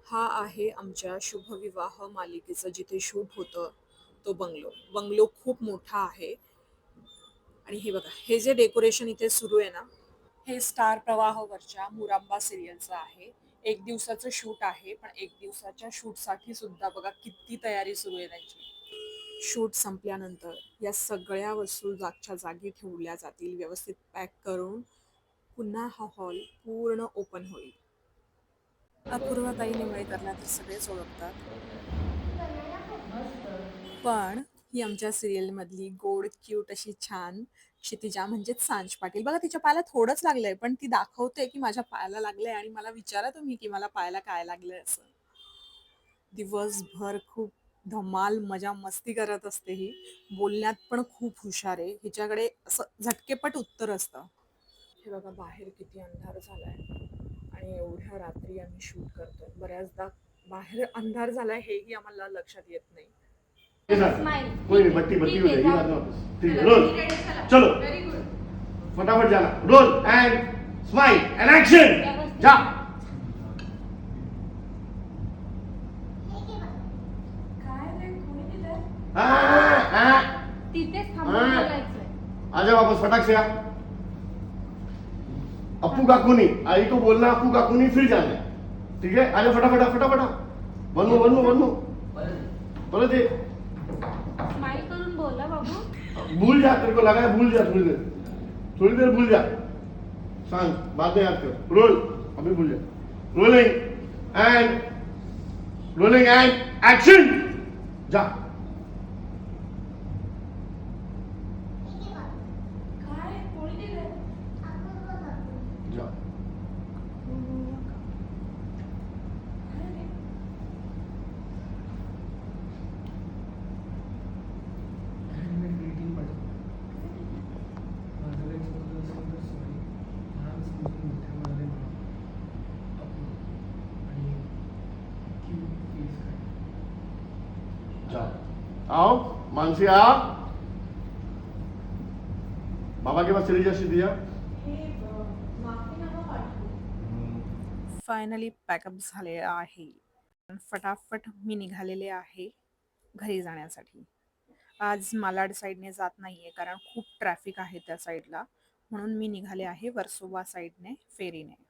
हा आहे आमच्या शुभविवाह मालिकेचं जिथे शूट होतं तो बंगलो. बंगलो खूप मोठा आहे आणि हे बघा, हे जे डेकोरेशन इथे सुरू आहे ना, हे स्टार प्रवाहवरच्या मुरांबा सिरियलचं आहे. एक दिवसाचं शूट आहे, पण एक दिवसाच्या शूटसाठी सुद्धा बघा किती तयारी सुरू आहे त्यांची. शूट संपल्यानंतर या सगळ्या वस्तू जागच्या जागी ठेवल्या जातील, व्यवस्थित पॅक करून पुन्हा हा हॉल पूर्ण ओपन होईल. अपूर्वाताई निमळेकरला तर सगळेच ओळखतात. पण ही आमच्या सिरियलमधली गोड क्यूट अशी छान क्षितिजा म्हणजेच सांज पाटील. बघा तिच्या पायाला थोडंच लागलंय, पण ती दाखवते की माझ्या पायाला लागलंय आणि मला विचारा तुम्ही की मला पायाला काय लागलंय असं. दिवसभर खूप धमाल मजा मस्ती करत असते ही. बोलण्यात पण खूप हुशार आहे. हिच्याकडे असं झटकेपट उत्तर असतं. हे बघा बाहेर किती अंधार झालाय आणि एवढ्या रात्री आम्ही शूट करतोय. बऱ्याचदा बाहेर अंधार झालाय हेही आम्हाला लक्षात येत नाही. स्माइल कोई नहीं, बत्ती बत्ती हो जाएगी बाद में वापस. ठीक है, रोल चलो फटाफट जाना. Roll and smile and action. जा. तिथेच थांबून बोलायचंय. आजा वापस फटाक से आ. अप्पू काकूनी आई को बोलना, अप्पू काकूनी फिर जाना है. ठीक है, आजा फटाफट फटाफट. वन मो परत ये. स्माइल करून बोला बाबू. भूल जा, तेरे को लगा है भूल जा. थोड़ी देर भूल जा. सांग बाद में याद कर. रोल अभी भूल जा. Rolling end action. जा. जा. जा. आओ मानसी आ. बाबा के पास चली जा सीधी. फायनली पॅकअप झाले आहे. फटाफट मी निघालेले आहे घरी जाण्यासाठी. आज मालाड साईडने जात नाहीये कारण खूप ट्रॅफिक आहे त्या साईडला, म्हणून मी निघाले आहे वर्सोवा साईडने फेरीने.